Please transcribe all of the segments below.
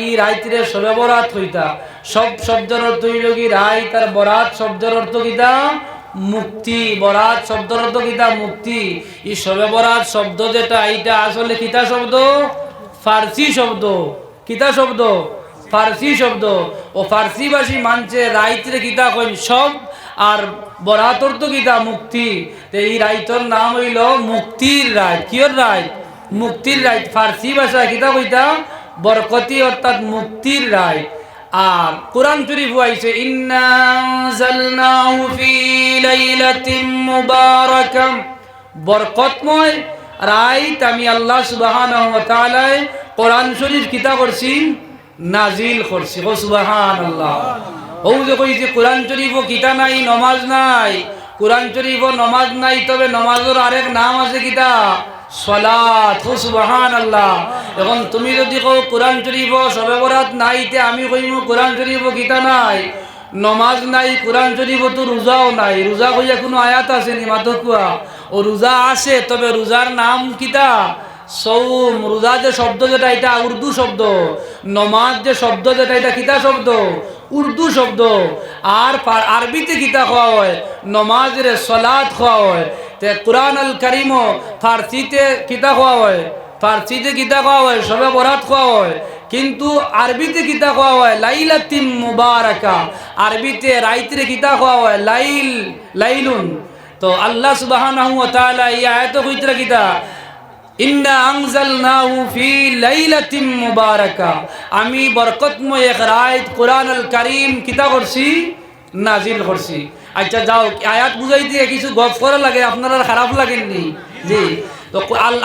ই রাইতরে সবে বরাত হইতা সব শব্দের অর্থ হইল কি রাইত আর বরাত শব্দের অর্থ কিতা মুক্তি বরাত শব্দের অর্থ কিতা মুক্তি এই সবে বরাত শব্দ যেটা এইটা আসলে কিতা শব্দ ফার্সি শব্দ কিতা শব্দ ফার্সি শব্দ ও ফার্সি ভাষী মানছে রাইতরে কিতা কইন সব আর বরাত অর্থ কিতা মুক্তি তো এই রাইতর নাম হইল মুক্তির রাইত কিয়র রাইত মুক্তির রাইত ফার্সি ভাষায় কিতা কইতা বরকতি অর্থাৎ মুক্তির রায়। আর কোরআন শরীফ হইছে ইন্না আনজালনাহু ফি লাইলাতিন মুবারাকাম বরকতময় রাইত আমি আল্লাহ সুবহানাহু ওয়া তাআলা কোরআন শরীফ কিতা করছি নাজিল করছি ও সুবহানাল্লাহ। ও যে কইছে কোরআন শরীফ কিতা নাই নামাজ নাই কোরআন শরীফ নামাজ নাই তবে নামাজের আরেক নাম আছে কিতা সালাত ও সুবহানাল্লাহ। এখন তুমি যদি কও কোরআন শরীফ সবে বরাত নাইতে আমি কইমু কোরআন শরীফ কিতা নাই নমাজ নাই কোরআন শরীফ তো রোজাও নাই রোজা কইয়া কোনো আয়াত আছে নি মাত্র কুয়া ও রোজা আছে তবে রোজার নাম কিতা সৌম রোজা যে শব্দ যেটা এটা উর্দু শব্দ নমাজ যে শব্দ যেটা এটা কিতা শব্দ উর্দু শব্দ আর আরবিতে কিতা খাওয়া হয় নমাজের সালাত খাওয়া হয় তে কুরআন আল কারীম ফারসিতে কিতা খাওয়া হয় ফারসিতে কিতা খাওয়া হয় সবে বরাত খাওয়া হয় কিন্তু আরবিতে কিতা খাওয়া হয় লাইলাতিন মুবারাকা আরবিতে রাইতে কিতা খাওয়া হয় লাইলুন। তো আল্লাহ সুবহানাহু ওয়া তাআলা এই আয়াত কইতরা কিতা ইন্না আনজালনাহু ফি লাইলাতিন মুবারাকা আমি বরকতময় এক রাত কুরআন আল কারীম কিতা করছি নাজিল করছি। আচ্ছা যাও আয়াত বুঝাই দিয়ে কিছু গপ করা লাগে আপনারা খারাপ লাগেননি জি। তো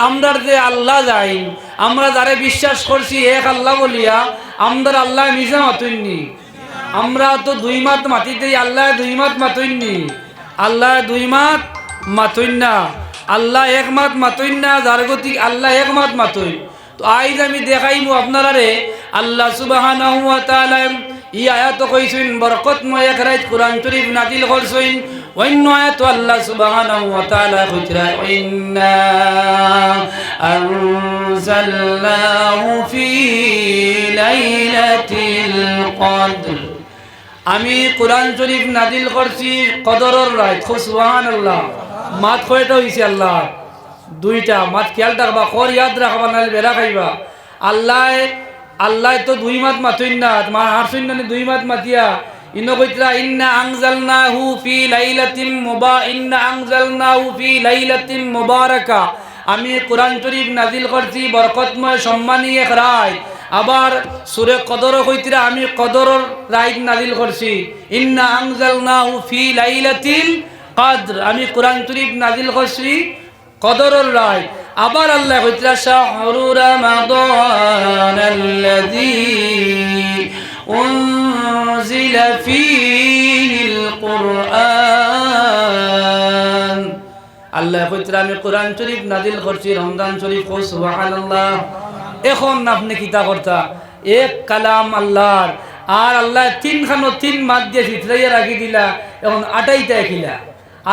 আমরা যে আল্লাহ যাই আমরা যারে বিশ্বাস করছি এক আল্লাহ বলিয়া আমরা আল্লাহ মিশা মাতুইনি আমরা তো দুই মাত মাতিতে আল্লাহ দুই মাত মাতুইনি আল্লাহ দুই মাত মাতুইন না আল্লাহ এক মাত মাতুইন না যার গতি আল্লাহ এক মাত মাতুই। তো আইজ আমি দেখাইমু আপনারা রে আল্লাহ সুবহানাহু ওয়া তাআলা এই আয়াত কইছেন বরকতময় এক রাত কুরআন শরীফ নাজিল করছেন অন্য আয়াত আল্লাহ সুবহানাহু ওয়া তাআলা কইরা ইন্না আনজালনাহু ফি লাইলাতিল কদর আমি কুরআন শরীফ নাজিল করছি কদরের রাত সুবহানাল্লাহ। মাত কয়টা হইছে আল্লাহ দুইটা মাত খেয়াল রাখবা কর ইয়াদ রাখবা নালে বেরা খাইবা আল্লাহ তো দুই মাত মাতুইন না মা হারছুন না দুই মাত মাতিয়া ইনো কইতরা ইন্না আনজালনাহু ফি লাইলাতিন মুবারাকা আমি কুরআন শরীফ নাজিল করছি বরকতময় সম্মানী এক রাত। আবার সূরা কদর কইতরা আমি কদরের রাত নাজিল করছি ইন্না আনজালনাহু ফি লাইলাতিল কদর আমি কুরআন শরীফ নাজিল করছি কদরের রাত। আবার আল্লাহ কইতরা শাহরু রমাদানাল্লাযী উনজিলা ফীহিল কুরআন আল্লাহ কইতরা আমি কুরআন শরীফ নাজিল করছি রমজান শরীফ ও সুবহানাল্লাহ। এখন আপনি কিতা করতা এক কালাম আল্লাহর আর আল্লাহ তিন মাত দিয়ে ভিতরাইয়া রাখি দিলা এখন আটাইটা খিলা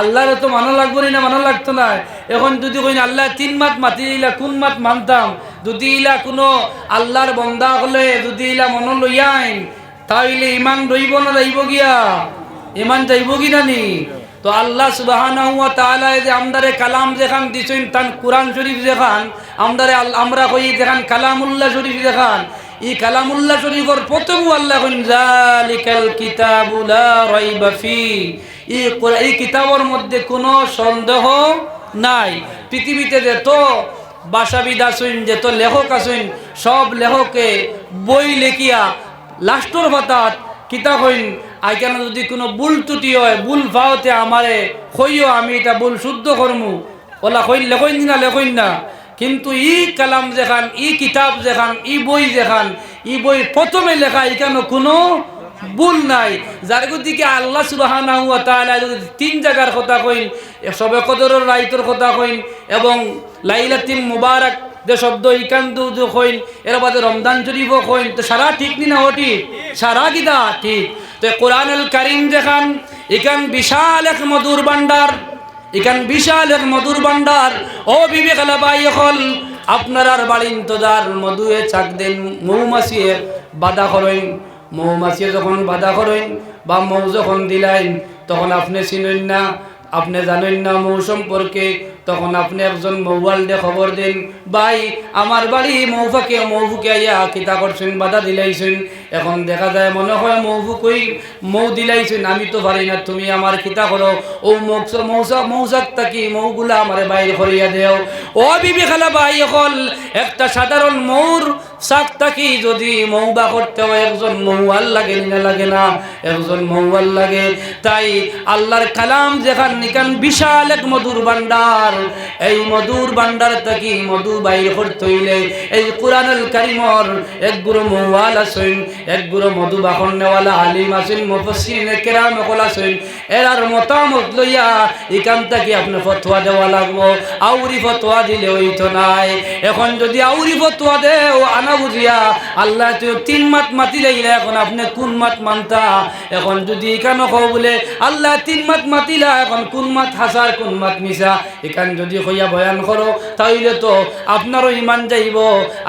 আল্লাহর তো মানা লাগবো না মানা লাগতো না। এখন যদি কই আল্লাহ তিন মাত মাতি দিলা কোন মাত মানতাম যদি ইলা কোনো আল্লাহর বন্দা হলে যদি ইলা মন লইয়া আইন তাহলে ইমান রইব না যাইব গিয়া ইমান যাইব কি নানি। তো আল্লাহ সুবহানাহু ওয়া তাআলা যে আমদারে কালাম যেখান দিছেন তান কুরআন শরীফ যেখান আমদারে আমরা কই যেখান কালামুল্লাহ শরীফ যেখান এই কালামুল্লাহ শরীফের প্রথম আল্লাহ কইন জালিকাল কিতাবু লা রাইবা ফি এই কিতাবের মধ্যে কোনো সন্দেহ নাই। পৃথিবীতে যত ভাষাবিদ আছেন যত লেখক আছেন সব লেখকে বই লেখিয়া লাস্টর হঠাৎ কিতাব হইন আইখানে যদি কোনো ভুল ত্রুটি হয় ভুল পাওতে আমারে কইও আমি এটা ভুল শুদ্ধ করমু ওলা কইন লেখইন না লেখইন না। কিন্তু ই কালাম যেখান ই কিতাব যেখান ই বই যেখান ই বই প্রথমে লেখা এখানে কোনো ভুল নাই। যার গতিকে আল্লাহ সুবহানাহু ওয়া তাআলা যদি তিন জায়গার কথা কইন সবে কদরের রাইতের কথা কইন এবং লাইলাতিন মুবারাক যে শব্দ ইকান দু কইন এর বাদে রমজান শরীফও কইন তো সারা ঠিক নি না ওটি সারা কিতা ঠিক। তো কুরআন আল কারীম যেখান ইকান বিশাল এক মধুর ভান্ডার ইকান বিশাল এক মধুর ভান্ডার ও বিবেক আলা ভাই হল আপনার বাড়ি ইন্তজার মধুয়ে চাক দেন, মৌমাছিয়ে বাধা করেন। মৌমাছিয়ে যখন বাধা করেন বা মৌ যখন দিলাইন, তখন আপনি চিনেন না, আপনি জানেন না মৌ সম্পর্কে, তখন আপনি একজন মৌয়ালদে খবর দেন, ভাই আমার বাড়ি মৌফুকে আইয়া কিতা করছেন, বাধা দিলাইছেন। এখন দেখা যায় মনে হয় মৌফুকই মৌ দিলাইছেন, আমি তো পারি না, তুমি আমার কিতা করো, ও মৌসাক থাকি মৌগুলা আমার বাইরে করিয়া দেও। ও বিবি খালা ভাই হল, একটা সাধারণ মৌর শাক থাকি যদি মৌবা করতে হয় একজন মৌয়াল লাগে না, লাগে না? একজন মৌয়াল লাগে। তাই আল্লাহর কালাম যেখান নিকান বিশাল এক মধুর ভান্ডার, এই মধুর ভান্ডার থাকি মধু বাইর করতে হইলে এই কুরআনুল কারীমর এক গুরু মৌয়াল আছেন, এক গুরু মধু বাখন নেওয়ালা আলিম আছেন, মুফাসসিরিনে কেরাম সকল আছেন। এরার মতামত লইয়া এখান থেকে আপনি ফতোয়া দেওয়া লাগবো। আউরি ফতোয়া দিলে হইতো নাই। এখন যদি আউরি ফতোয়া দেও আনা বুঝিয়া, আল্লাহ তো 3 মাত মাতিলে, এখন আপনি কোন মাত মানতা? এখন যদি এখানে কও বলে আল্লাহ 3 মাত মাতিলা, এখন কোন মাত হাসার কোন মাত মিশা, এখান যদি হইয়া বয়ান করো, তাইলে তো আপনারও ইমান যাইব,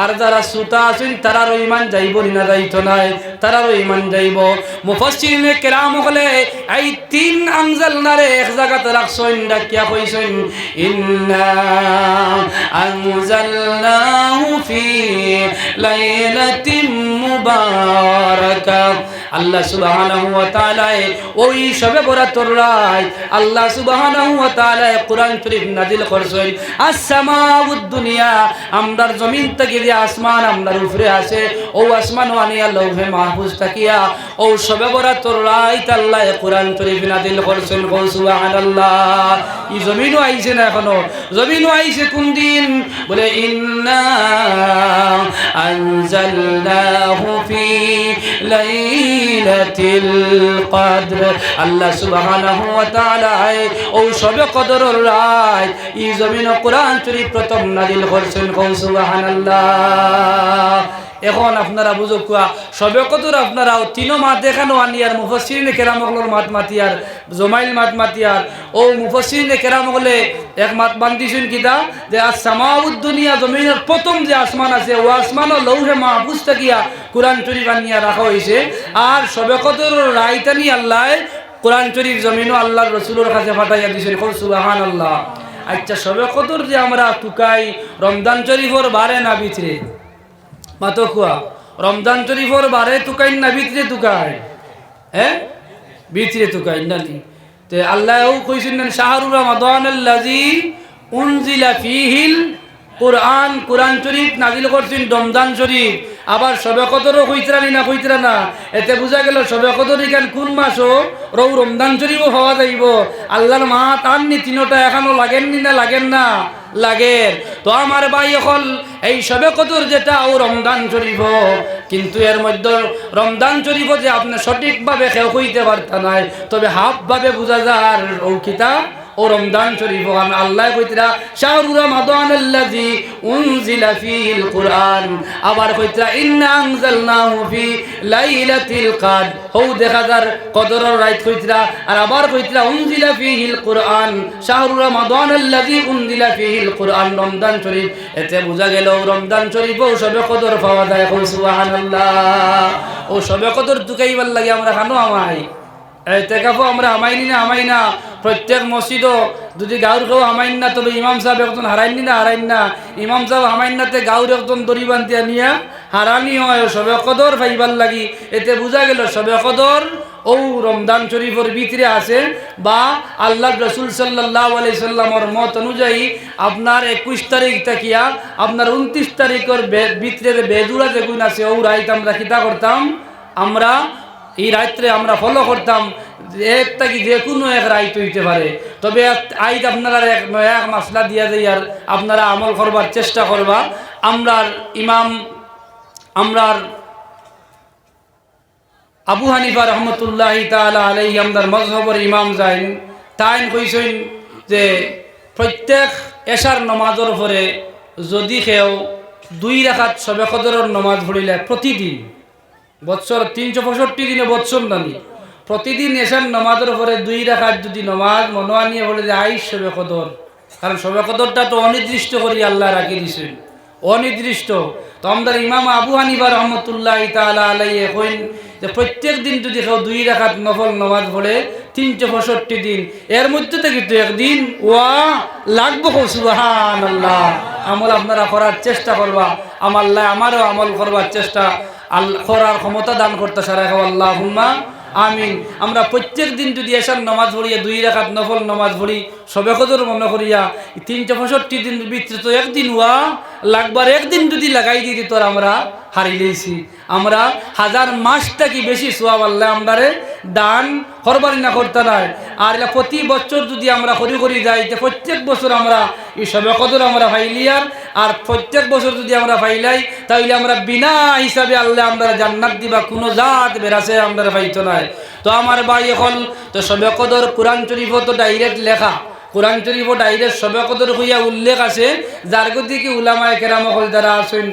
আর যারা শ্রোতা আছেন তারারও ইমান যাইব না, যাইতো নাই, তারারও ইমান যাইব। মুফাসসিরিনে কেরাম হলে এই 3 আনজালনারে এক জায়গাতে রাখছেন, ডাকিয়া কইছেন ইন্না আনজালনাহু ফি লাইলাতিন মুবারাকাহ। আল্লাহ সুবহানাহু ওয়া তাআলা ওই শবে বরাতর রাত আল্লাহ সুবহানাহু ওয়া তাআলা কুরআন শরীফ নাযিল করছেন। আসমাউদ দুনিয়া, আমরার জমিন থেকে যে আসমান আমরার উপরে আছে, ও আসমান আনিয়া লৌহে মাহফুজ তাকিয়া ও শবে বরাতর রাত আল্লাহ কুরআন শরীফ নাযিল করছেন। সুবহানাল্লাহ। এই জমিনও আইছে না, এখনো জমিনও আইছে কোন দিন? বলে ইন্না আনজালনাহু ফি লাইলাতিল কদর। আল্লাহ সুবহানাহু ওয়া তাআলা ও শবে কদরের রাত এই জমিন কুরআন শরীফ প্রথম নাযিল করছেন। সুবহানাল্লাহ। এখন আপনারা বুঝো কুয়া শবে কদর আপনারা 3 মাস দেখানো আনিয়ার মুফাসসিরিনে কেরাম হল মাত মাতিয়ার জমাইল মাত মাতিয়ার ও মুফাসসিরিনে কেরাম হলে এক মাত বান্ধিছেন কিতা যে আসমাউদ দুনিয়া, জমিনের প্রথম যে আসমান আছে ও আসমান লৌহে মাহফুজ থাকিয়া কুরআন শরীফ আনিয়া রাখা হয়েছে। আর শবে কদর রাইতানি আল্লাহ কুরআন শরীফ জমিনও আল্লাহর রাসূলের কাছে পাঠাইয়া দিয়েছেন। সুবহানাল্লাহ। আচ্ছা, শবে কদর যে আমরা টুকাই রমজান শরীফের বারে না ভিতরে? মাতো কুয়া রমজান শরীফের বারে টুকাই না ভিতরে টুকাই? হ্যাঁ, ভিতরে টুকাই নাকি? তে আল্লাহও কইছেন না শাহরু রমাদানাল্লাযী উনজিলা ফীহিল কুরআন, কুরআন শরীফ নাযিল করছেন রমজান শরীফ। আবার শবে কদরও কইতরানি না, কইতরা না? এতে বোঝা গেল শবে কদর ইখান কোন মাসও রমজান শরীফও হওয়া যাইব। আল্লাহর মা তার নি 3টা এখনো লাগেননি না, লাগেন না? লাগের। তো আমার ভাই এখন এই শবে কদর যেটা ও রমজান শরীফ, কিন্তু এর মধ্যে রমজান শরীফ যে আপনি সঠিকভাবে কেউ কইতে পারতা নাই, তবে হাফ ভাবে বোঝা যায় ও কিতা ও রমজান শরীফ। আল্লাহ কইতরা শাহরু রমাদানাল্লাযী উনজিলা ফীহিল কুরআন, আবার কইতরা ইন্না আনজালনাহু ফি লাইলাতিল কদর, হৌ দেখা যার কদরের রাত কইতরা। আর আবার কইতরা উনজিলা ফীহিল কুরআন, শাহরু রমাদানাল্লাযী উনজিলা ফীহিল কুরআন, রমজান শরীফ। এতে বোঝা গেল রমজান শরীফ ও শবে কদর পাওয়া যায়। সুবহানাল্লাহ। ও শবে কদর টুকাইবার লাগে আমরা খানো আমাই এতেকাফও আমরা আমাইনি না, আমাই না। প্রত্যেক মসজিদও যদি গাঁর কেউ আমাইন না, তবে ইমাম সাহেব একজন হারাইনি না, হারাইন না। ইমাম সাহেব আমাইন নাতে গাঁর একজন দড়ি বান্ধিয়া নিয়া হারানি হয় শবে কদর পাইবার লাগি। এতে বোঝা গেল শবে কদর ও রমজান শরীফের ভিতরে আছে, বা আল্লাহ রসুল সাল্লাল্লাহু আলাইহি সাল্লামের মত অনুযায়ী আপনার 21 তারিখ থাকিয়া আপনার 29 তারিখের ভিতরে বেজুড়া যেগুন আছে ও রাইত আমরা কিতা করতাম, আমরা এই রাত্রে আমরা ফলো করতাম। এক থাকি যে কোনো এক রাইত হইতে পারে, তবে আইত আপনারা এক মাসলা দিয়া যাই আর আপনারা আমল করবার চেষ্টা করবা। আমরার ইমাম আমরার আবু হানিফা রহমতুল্লাহি তাআলা আলাইহি আমদার মযহবের ইমাম যাইন, তাইন কইছেন যে প্রত্যেক এশার নামাজের পরে যদি কেউ 2 রাকাত শবে কদরের নামাজ পড়িলে প্রতিদিন বছর 365 দিনে বৎসর নানি প্রতিদিন এশার নামাজের পরে 2 রাকাত যদি নামাজ মনোয়া নিয়ে বলে যে আইস শবে কদর, কারণ শবে কদরটা তো অনির্দিষ্ট করে আল্লাহ রাখি দিছেন। অনির্দিষ্ট। তো আমাদের ইমাম আবু হানিফা রহমতুল্লাহ তাআলা আলাইহি কইন যে প্রত্যেক দিন যদি কেউ 2 রাকাত নফল নামাজ পড়ে 365 দিন, এর মধ্যে থেকে তো একদিন ওয়া লাগবো। সুবহানাল্লাহ। আমল আপনারা করার চেষ্টা করবা, আমারও আমল করবার চেষ্টা করার ক্ষমতা দান করতে সারা আল্লাহুম্মা আমিন। আমরা প্রত্যেক দিন যদি এশার নামাজ পড়িয়া 2 রাকাত নফল নামাজ পড়ি সবে কদর মনে করিয়া 365 দিন ভিতরে তো একদিন ওয়া লাগবার, একদিন যদি লাগাই দিই তোর আমরা হারিয়ে দিয়েছি। আমরা 1000 মাসটা কি বেশি সোয়াব আল্লাহ আমরারে দান করবারই না করতে নাই। আর এটা প্রতি বছর যদি আমরা করি যাই, প্রত্যেক বছর আমরা এই সবে কদর আমরা ফাইলিয়ার, আর প্রত্যেক বছর যদি আমরা ফাইলাই তাহলে আমরা বিনা হিসাবে আল্লাহ আমরা জান্নাত দিবা, কোনো জাত বেরাসে আমরা পাইতো নাই। তো আমার ভাই এখন তো সবে কদর কোরআন শরীফ তো ডাইরেক্ট লেখা, কোরআন শরীফ ডাইরেক্ট সবে কদর হইয়া উল্লেখ আছে, যার গতি কি উলামায়ে কেরাম হল যারা আছেন